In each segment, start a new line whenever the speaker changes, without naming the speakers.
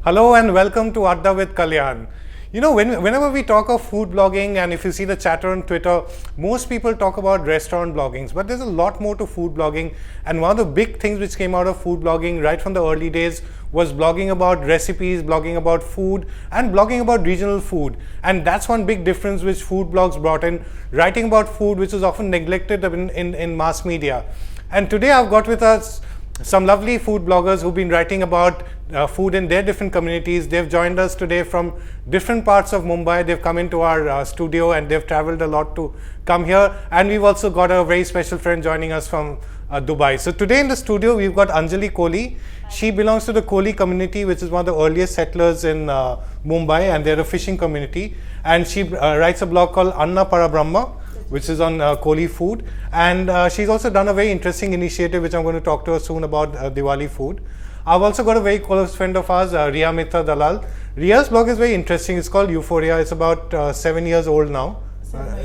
Hello and welcome to Adda with Kalyan. You know, whenever we talk of food blogging, and if you see the chatter on Twitter, most people talk about restaurant bloggings, but there's a lot more to food blogging. And one of the big things which came out of food blogging right from the early days was blogging about recipes, blogging about food, and blogging about regional food. And that's one big difference which food blogs brought in, writing about food, which is often neglected in mass media. And today I've got with us some lovely food bloggers who've been writing about food in their different communities. They've joined us today from different parts of Mumbai. They've come into our studio and they've traveled a lot to come here. And we've also got a very special friend joining us from Dubai. So today in the studio, we've got Anjali Koli. She belongs to the Koli community, which is one of the earliest settlers in Mumbai, and they're a fishing community. And she writes a blog called Anna Parabrahma, which is on Kohli Food, and she's also done a very interesting initiative which I'm going to talk to her soon about Bengali Food. I've also got a very close friend of ours, Rhea-Mitra Dalal. Rhea's blog is very interesting. It's called Euphoria. It's about 7 years old now.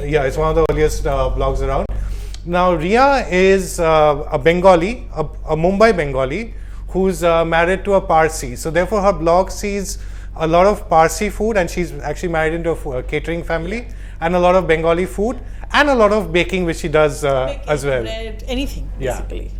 Yeah, it's one of the earliest blogs around. Now, Rhea is a Bengali, a Mumbai Bengali, who's married to a Parsi. So therefore, her blog sees a lot of Parsi food, and she's actually married into a catering family, and a lot of Bengali food, and a lot of baking, which she does as well.
Bread, anything, basically.
Yeah.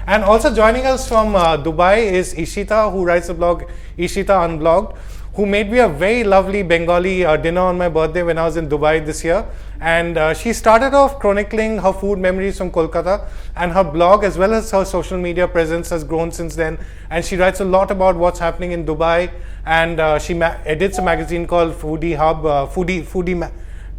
And also joining us from Dubai is Ishita, who writes the blog Ishita Unblogged, who made me a very lovely Bengali dinner on my birthday when I was in Dubai this year. And she started off chronicling her food memories from Kolkata, and her blog as well as her social media presence has grown since then. And she writes a lot about what's happening in Dubai, and she edits a magazine called Foodie Hub,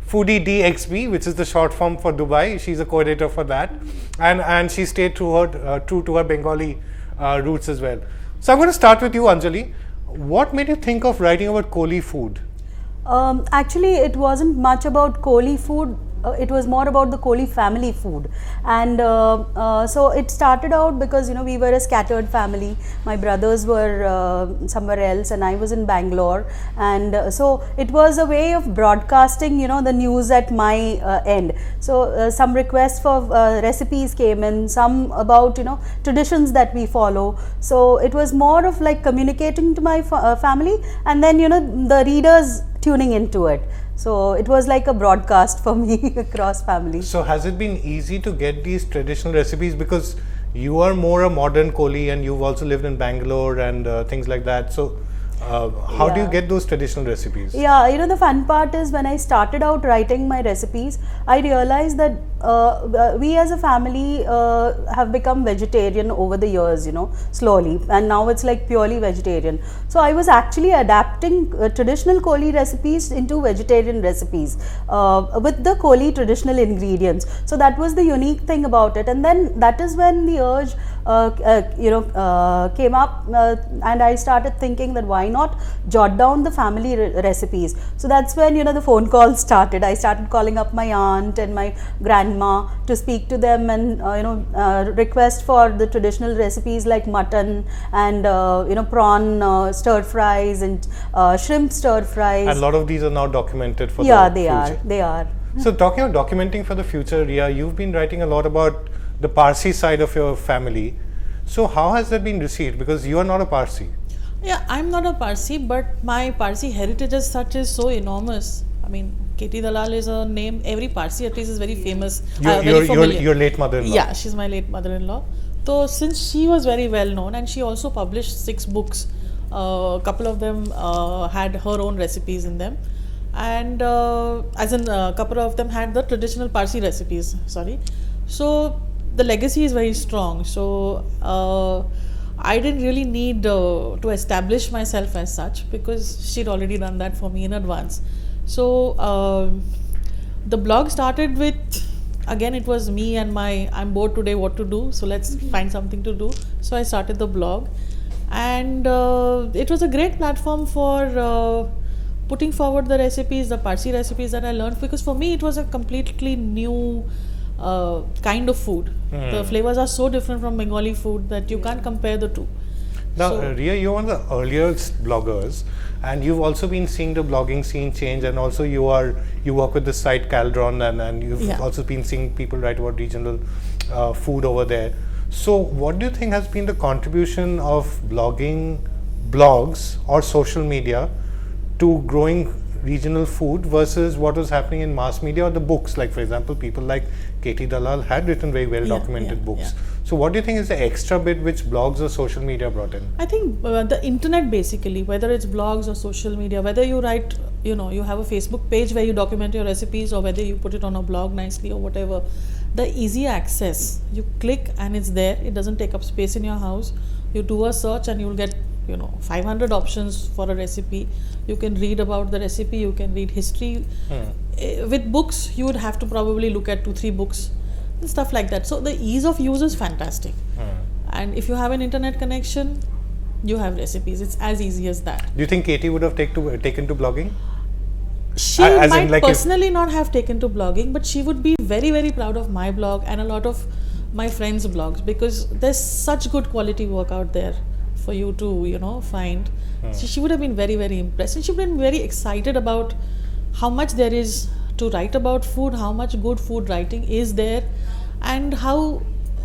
Foodie DXB, which is the short form for Dubai. She's a co-editor for that, and she stayed true to her Bengali roots as well. So I'm going to start with you, Anjali. What made you think of writing about Kohli Food?
Actually, it wasn't much about Kohli Food. It was more about the Kohli family food, and so it started out because we were a scattered family. My brothers were somewhere else, and I was in Bangalore, and so it was a way of broadcasting the news at my end. So some requests for recipes came in, some about traditions that we follow. So it was more of like communicating to my family, and then the readers tuning into it. So it was like a broadcast for me across families.
So has it been easy to get these traditional recipes, because you are more a modern Koli and you've also lived in Bangalore and things like that. So how do you get those traditional recipes?
Yeah, the fun part is when I started out writing my recipes, I realized that we as a family have become vegetarian over the years, slowly, and now it's like purely vegetarian. So I was actually adapting traditional Koli recipes into vegetarian recipes with the Koli traditional ingredients. So that was the unique thing about it, and then that is when the urge came up, and I started thinking that why not jot down the family recipes. So that's when the phone calls started. I started calling up my aunt and my grandma to speak to them, and request for the traditional recipes like mutton and prawn stir fries and shrimp stir fries.
And a lot of these are now documented for
the
future.
They are.
So talking about documenting for the future, Rhea, you've been writing a lot about the Parsi side of your family. So how has that been received? Because you are not a Parsi.
Yeah, I'm not a Parsi, but my Parsi heritage as such is so enormous. I mean, Shanti Dalal is a name, every Parsi at least is very famous.
Your late mother-in-law.
Yeah, she's my late mother-in-law. So since she was very well known, and she also published 6 books, a couple of them had her own recipes in them. And as in a couple of them had the traditional Parsi recipes, So the legacy is very strong. So I didn't really need to establish myself as such, because she'd already done that for me in advance. So the blog started with, again, it was me and I'm bored today, what to do, so let's find something to do. So I started the blog, and it was a great platform for putting forward the recipes, the Parsi recipes that I learned, because for me it was a completely new kind of food. The flavors are so different from Bengali food that you can't compare the two.
Now, Rhea, you're one of the earliest bloggers, and you've also been seeing the blogging scene change, and also you work with the site Caldron, and you've also been seeing people write about regional food over there. So what do you think has been the contribution of blogging blogs or social media to growing regional food versus what was happening in mass media or the books? Like, for example, people like Katie Dalal had written very well documented books. So what do you think is the extra bit which blogs or social media brought in?
I think the internet basically, whether it's blogs or social media, whether you write, you have a Facebook page where you document your recipes, or whether you put it on a blog nicely or whatever, the easy access, you click and it's there. It doesn't take up space in your house. You do a search and you'll get 500 options for a recipe. You can read about the recipe, you can read history. With books, you would have to probably look at 2-3 books and stuff like that. So the ease of use is fantastic. And if you have an internet connection, you have recipes. It's as easy as that.
Do you think Katie would have taken to blogging?
She might personally not have taken to blogging, but she would be very, very proud of my blog and a lot of my friends' blogs, because there's such good quality work out there for you to, find. So she would have been very, very impressed, and she would have been very excited about how much there is to write about food, how much good food writing is there, and how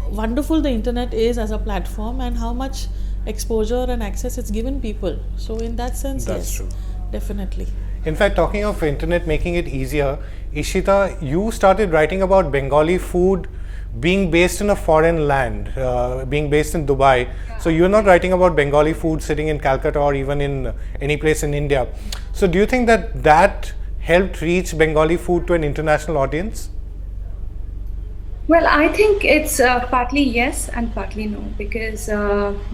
wonderful the internet is as a platform, and how much exposure and access it's given people. So in that sense,
that's
yes,
true.
Definitely.
In fact, talking of internet making it easier, Ishita, you started writing about Bengali food being based in a foreign land, being based in Dubai. So you're not writing about Bengali food sitting in Calcutta or even in any place in India. So do you think that helped reach Bengali food to an international audience?
Well, I think it's partly yes and partly no, because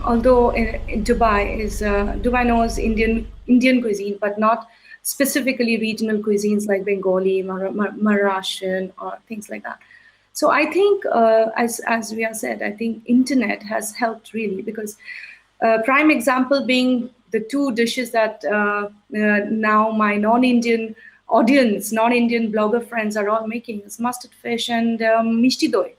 although in Dubai knows Indian cuisine, but not specifically regional cuisines like Bengali, Maharashtrian, or things like that. So I think, as Rhea said, I think internet has helped really, because prime example being the 2 dishes that now my non-Indian audience, non-Indian blogger friends are all making is mustard fish and mishti doi.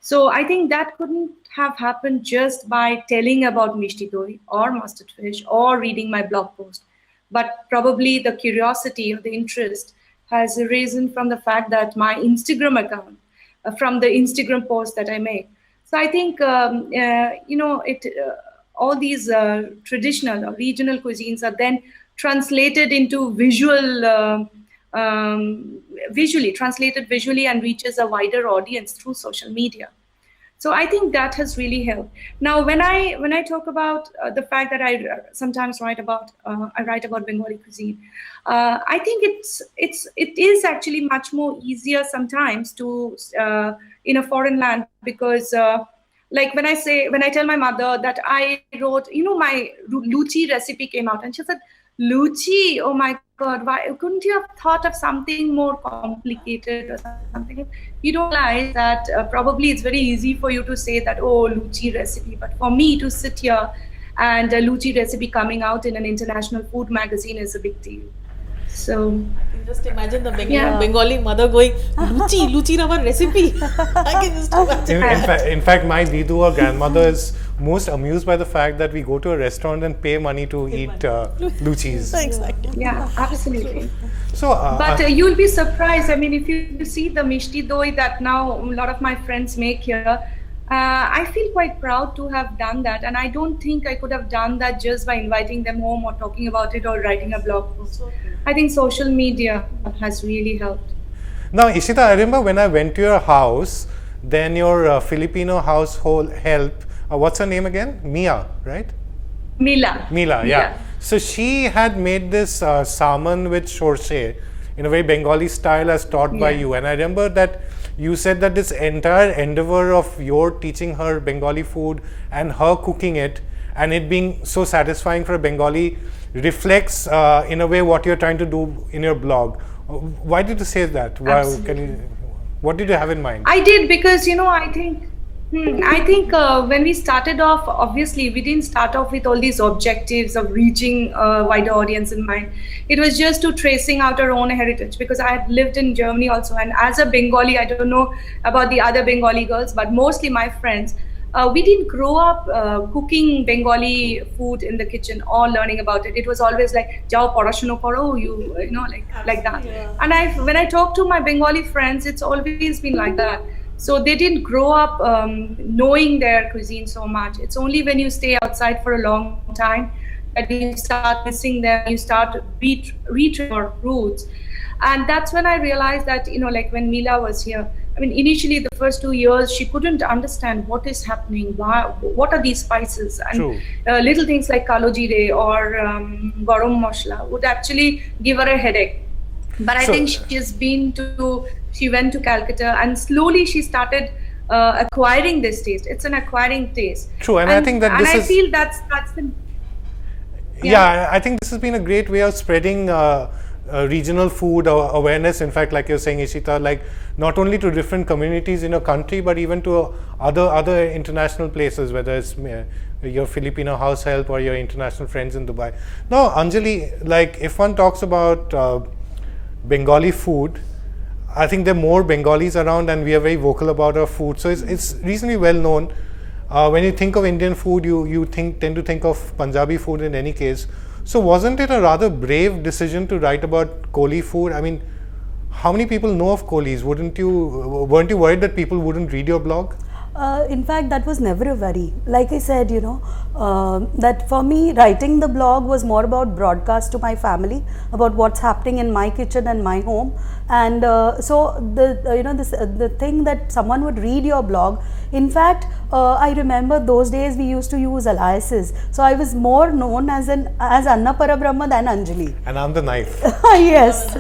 So I think that couldn't have happened just by telling about mishti doi or mustard fish or reading my blog post. But probably the curiosity or the interest has arisen from the fact that my Instagram account, from the Instagram post that I make. So I think, all these traditional or regional cuisines are then translated into translated visually and reaches a wider audience through social media. So I think that has really helped. Now, when I talk about the fact that I sometimes write about Bengali cuisine, I think it is actually much more easier sometimes to in a foreign land, because like when I tell my mother that I wrote, my luchi recipe came out, and she said, "Luchi, oh my God, why couldn't you have thought of something more complicated or something?" You don't realize that probably it's very easy for you to say that, oh, luchi recipe. But for me to sit here and a luchi recipe coming out in an international food magazine is a big deal. So
just imagine the Bengali mother going, luchi rava recipe. I can just imagine.
In fact, my Didu or grandmother is most amused by the fact that we go to a restaurant and pay money to eat luchis.
Exactly.
Yeah, absolutely.
So,
but you'll be surprised. I mean, if you see the mishti doi that now a lot of my friends make here, I feel quite proud to have done that. And I don't think I could have done that just by inviting them home or talking about it or writing a blog post. I think social media has really helped.
Now, Ishita, I remember when I went to your house, then your Filipino household help, what's her name again? Mia, right?
Mila,
yeah. So she had made this salmon with sorse in a very Bengali style as taught by you. And I remember that you said that this entire endeavor of your teaching her Bengali food and her cooking it and it being so satisfying for a Bengali reflects in a way what you're trying to do in your blog. Why did you say that? What did you have in mind?
I did because, I think when we started off, obviously we didn't start off with all these objectives of reaching a wider audience in mind. It was just to tracing out our own heritage, because I had lived in Germany also, and as a Bengali, I don't know about the other Bengali girls, but mostly my friends, we didn't grow up cooking Bengali food in the kitchen or learning about it. It was always like, "Jao porashono koro," like that. Yeah. And when I talk to my Bengali friends, it's always been like that. So they didn't grow up knowing their cuisine so much. It's only when you stay outside for a long time, that you start missing them, you start retracing your roots. And that's when I realized that, like when Mila was here, I mean, initially the first 2 years, she couldn't understand what is happening, what are these spices, and little things like kalo jeera or garam masala would actually give her a headache. But I think she went to Calcutta, and slowly she started acquiring this taste. It's an acquiring taste.
True, and I think that
I feel that's the
I think this has been a great way of spreading regional food awareness. In fact, like you're saying, Ishita, like not only to different communities in a country, but even to other international places, whether it's your Filipino house help or your international friends in Dubai. Now, Anjali, like if one talks about Bengali food, I think there are more Bengalis around, and we are very vocal about our food. So it's reasonably well known. When you think of Indian food, you tend to think of Punjabi food in any case. So wasn't it a rather brave decision to write about Koli food? I mean, how many people know of Kolis? Weren't you worried that people wouldn't read your blog?
In fact, that was never a worry. Like I said, that for me, writing the blog was more about broadcast to my family about what's happening in my kitchen and my home. And so the thing that someone would read your blog. In fact, I remember those days we used to use aliases. So I was more known as Anna Parabrahma than Anjali.
And I'm the knife.
Yes.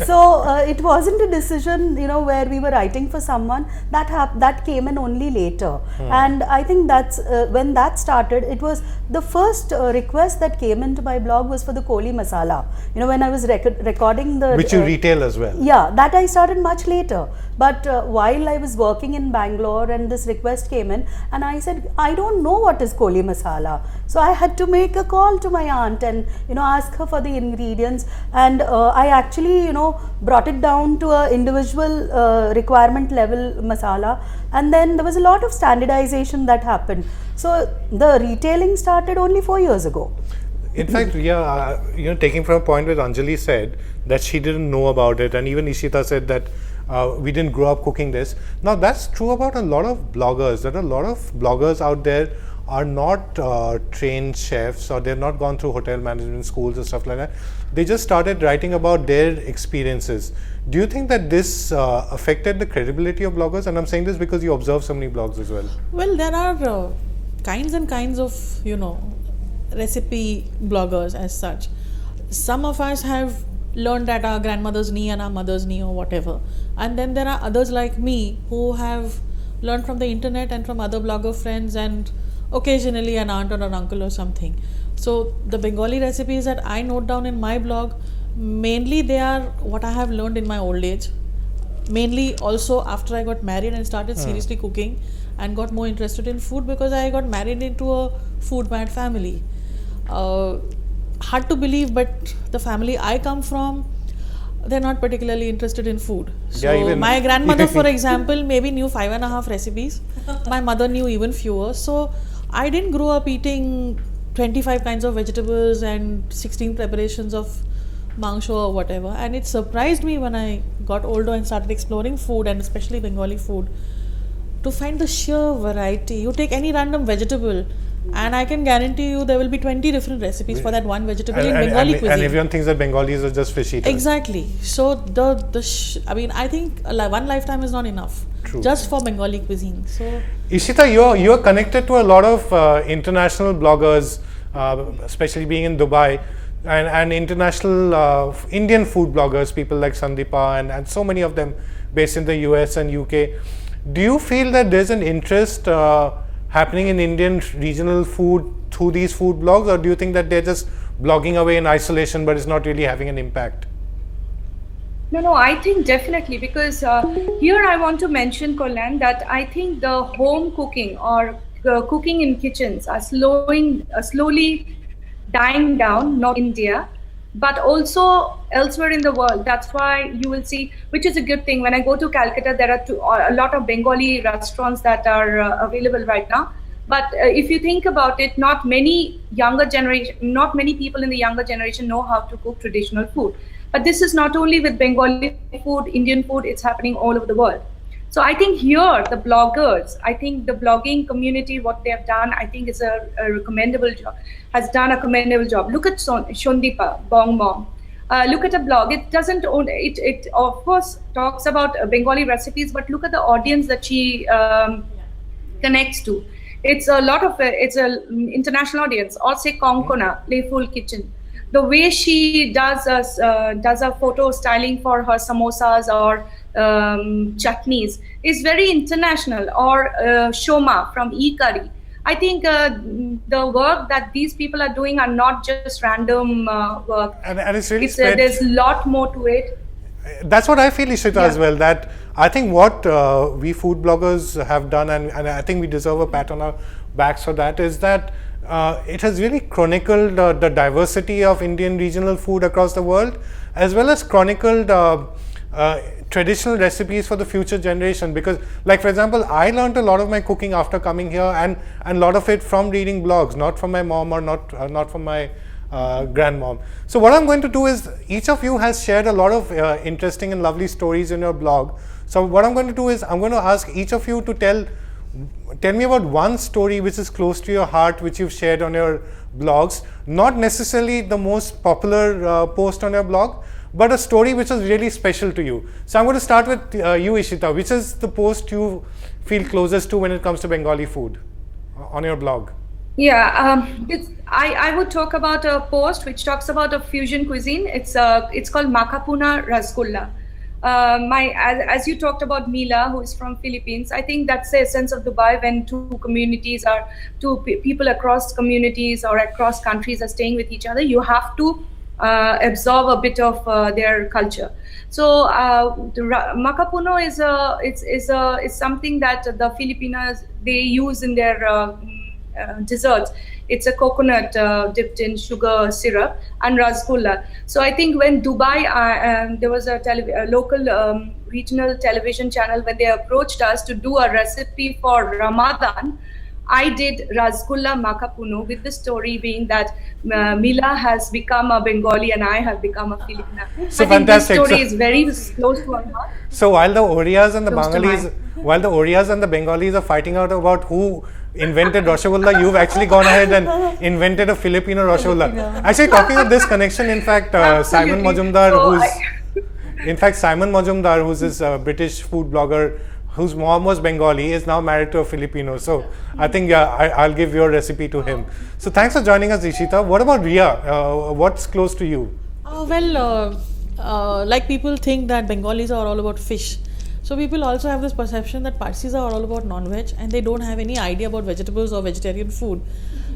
So it wasn't a decision, where we were writing for someone. That came in only later. And I think that's when that started. It was the first request that came into my blog was for the Koli masala. When I was recording the
which you retail as well.
Yeah, that I started much later. But while I was working in Bangalore and this request came in, and I said, I don't know what is Koli masala. So I had to make a call to my aunt and ask her for the ingredients. And I actually brought it down to a individual requirement level masala. And then there was a lot of standardization that happened. So the retailing started only 4 years ago.
In fact, taking from a point where Anjali said that she didn't know about it, and even Ishita said that we didn't grow up cooking this. Now that's true about a lot of bloggers. There are a lot of bloggers out there are not trained chefs, or they've not gone through hotel management schools and stuff like that. They just started writing about their experiences. Do you think that this affected the credibility of bloggers? And I'm saying this because you observe so many blogs as well.
Well, there are kinds and kinds of, recipe bloggers as such. Some of us have learned at our grandmother's knee and our mother's knee or whatever. And then there are others like me who have learned from the internet and from other blogger friends and occasionally an aunt or an uncle or something. So the Bengali recipes that I note down in my blog, mainly they are what I have learned in my old age. Mainly also after I got married and started seriously cooking and got more interested in food because I got married into a food mad family. Hard to believe, but the family I come from, they're not particularly interested in food. So my grandmother, for example, maybe knew 5.5 recipes. My mother knew even fewer. So I didn't grow up eating 25 kinds of vegetables and 16 preparations of mangsho or whatever. And it surprised me when I got older and started exploring food, and especially Bengali food, to find the sheer variety. You take any random vegetable and I can guarantee you there will be 20 different recipes for that one vegetable in Bengali cuisine.
And everyone thinks that Bengalis are just fish eaters.
Exactly. So I think one lifetime is not enough.
True.
Just for Bengali cuisine. So
Ishita, you're connected to a lot of international bloggers, especially being in Dubai, and international Indian food bloggers, people like Sandeepa and so many of them based in the US and UK. Do you feel that there's an interest happening in Indian regional food through these food blogs, or do you think that they're just blogging away in isolation but it's not really having an impact?
No, I think definitely, because here I want to mention, Kalyan, that I think the home cooking or cooking in kitchens are slowly dying down, not in India, but also elsewhere in the world. That's why you will see, which is a good thing. When I go to Calcutta, there are a lot of Bengali restaurants that are available right now. But if you think about it, not many people in the younger generation know how to cook traditional food. But this is not only with Bengali food, Indian food, it's happening all over the world. So I think here the bloggers, I think the blogging community, what they have done, I think is a recommendable job, has done a commendable job. Look at Shondipa Bong Mom. Look at a blog. It doesn't own it. It of course talks about Bengali recipes, but look at the audience that she connects to. It's a lot of it's a international audience. Or say Konkona, Playful Kitchen. The way she does a photo styling for her samosas or chutneys is very international. Or Shoma from E-Curry. I think the work that these people are doing are not just random work.
And it's really spread.
There's a lot more to it.
That's what I feel, Ishita, as well. That I think what we food bloggers have done, and I think we deserve a pat on our backs for that, is that it has really chronicled the diversity of Indian regional food across the world, as well as chronicled traditional recipes for the future generation. Because, like for example, I learned a lot of my cooking after coming here, and a lot of it from reading blogs, not from my mom or not from my grandmom. So what I'm going to do is, each of you has shared a lot of interesting and lovely stories in your blog. So what I'm going to do is, I'm going to ask each of you to tell me about one story which is close to your heart, which you've shared on your blogs. Not necessarily the most popular post on your blog, but a story which was really special to you. So I'm going to start with you, Ishita. Which is the post you feel closest to when it comes to Bengali food on your blog?
Yeah, I would talk about a post which talks about a fusion cuisine. It's called Makapuna Rasgulla. As you talked about Mila, who is from Philippines, I think that's the essence of Dubai, when two people across communities or across countries are staying with each other. You have to absorb a bit of their culture. So Makapuno is something that the Filipinos, they use in their desserts. It's a coconut dipped in sugar syrup, and rasgulla. So I think when Dubai, there was a local regional television channel, when they approached us to do a recipe for Ramadan, I did rasgulla makapuno, with the story being that Mila has become a Bengali and I have become a Filipina.
So
I think
fantastic.
This story is very close to our heart.
So while the Orias and the
Close to
Bengalis, while the Orias and the Bengalis are fighting out about who invented Rasgulla, you've actually gone ahead and invented a Filipino Rasgulla. Actually, talking of this connection, in fact, Simon Majumdar, who's this British food blogger, whose mom was Bengali, is now married to a Filipino. So I think I'll give your recipe to him. So thanks for joining us, Ishita. What about Rhea? What's close to you?
Like people think that Bengalis are all about fish. So people also have this perception that Parsis are all about non-veg, and they don't have any idea about vegetables or vegetarian food.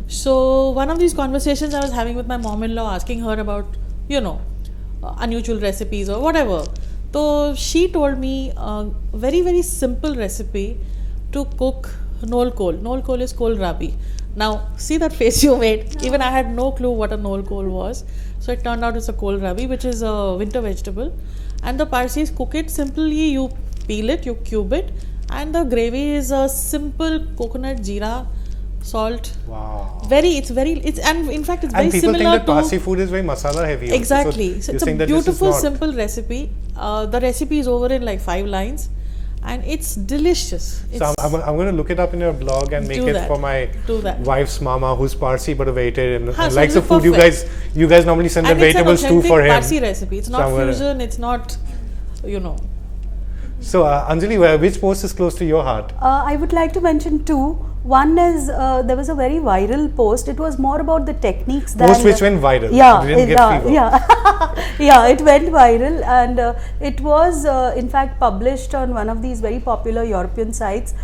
So one of these conversations I was having with my mom-in-law, asking her about, unusual recipes or whatever. So she told me a very, very simple recipe to cook nol kol. Nol kol is kol rabi. Now, see that face you made? Even I had no clue what a nol kol was. So it turned out it's a kol rabi, which is a winter vegetable. And the Parsis cook it simply. You peel it, you cube it, and the gravy is a simple coconut, jeera, salt.
Wow.
And in fact it's very similar to.
And people think that Parsi food is very masala heavy.
Exactly. So it's a beautiful, simple recipe. The recipe is over in like 5 lines, and it's delicious.
So I'm going to look it up in your blog and make it for my wife's mama, who's Parsi but a vegetarian and likes the food.
Perfect.
You guys normally send the vegetables too for him.
Parsi recipe. It's not fusion. It's not,
So Anjali, which post is close to your heart?
I would like to mention two. One is there was a very viral post. It was more about the techniques that
Which went viral.
Yeah,
it didn't get fever.
Yeah, it went viral, and it was in fact published on one of these very popular European sites.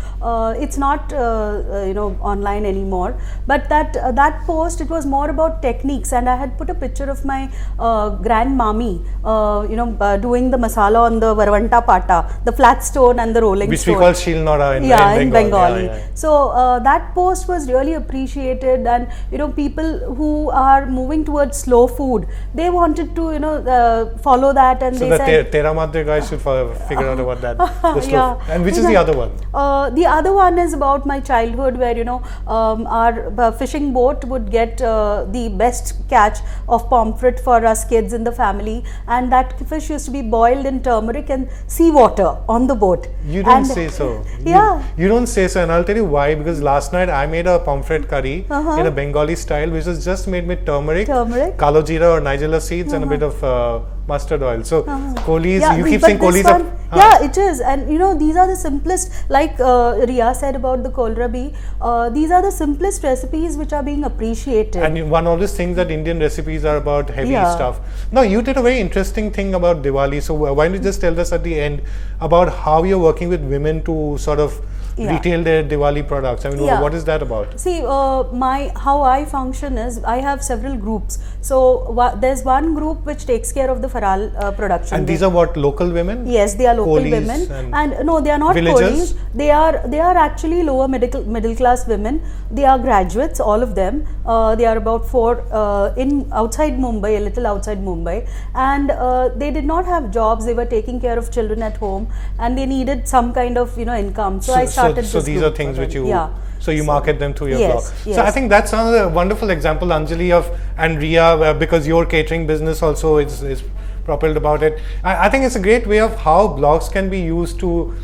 It's not online anymore. But that post, it was more about techniques, and I had put a picture of my grandmammy, doing the masala on the varvanta pata, the flat stone and the rolling
which
stone.
we call shilnora in
in Bengali.
Yeah.
So that post was really appreciated, and people who are moving towards slow food, they wanted to follow that, and
so
they said
Tera Madre guys should figure out about that.
Yeah.
And which is the other one?
The other one is about my childhood, where our fishing boat would get the best catch of pomfret for us kids in the family, and that fish used to be boiled in turmeric and seawater on the boat.
You don't say so.
Yeah.
You don't say so, and I'll tell you why. Because last night I made a pomfret curry in a Bengali style, which was just made with turmeric, kalo jeera or nigella seeds, and a bit of mustard oil. So Koli's, you keep saying Koli's are...
Yeah, it is. And these are the simplest, like Rhea said about the kohlrabi, these are the simplest recipes which are being appreciated.
And one always thinks that Indian recipes are about heavy stuff. Now, you did a very interesting thing about Diwali. So why don't you just tell us at the end about how you're working with women to sort of retail their Diwali products? I mean, what is that about?
See, how I function is, I have several groups. So there's one group which takes care of the Faral production.
And these are what, local women?
Yes, they are local
Kolis
women. And no, they are not
villagers?
Kolis. They are actually lower middle class women. They are graduates, all of them. They are about 4 outside Mumbai, a little outside Mumbai, and they did not have jobs. They were taking care of children at home, and they needed some kind of income. So I started.
So these are things which you. So you market them through your blog.
Yes.
So I think that's another wonderful example, Anjali and Rhea, because your catering business also is propelled about it. I think it's a great way of how blogs can be used to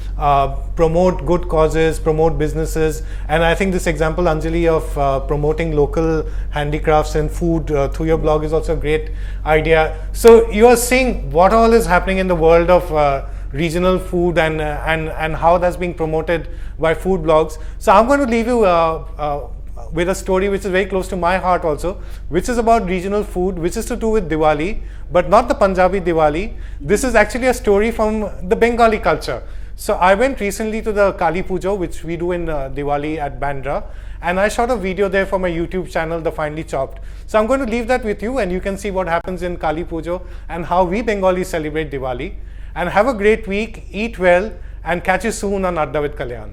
promote good causes, promote businesses, and I think this example, Anjali, of promoting local handicrafts and food through your blog is also a great idea. So you are seeing what all is happening in the world of regional food and how that's being promoted by food blogs. So I'm going to leave you with a story which is very close to my heart also, which is about regional food, which is to do with Diwali, but not the Punjabi Diwali. This is actually a story from the Bengali culture. So I went recently to the Kali Puja, which we do in Diwali at Bandra, and I shot a video there for my YouTube channel, The Finely Chopped. So I'm going to leave that with you, and you can see what happens in Kali Puja and how we Bengalis celebrate Diwali. And have a great week, eat well, and catch you soon on Adda with Kalyan.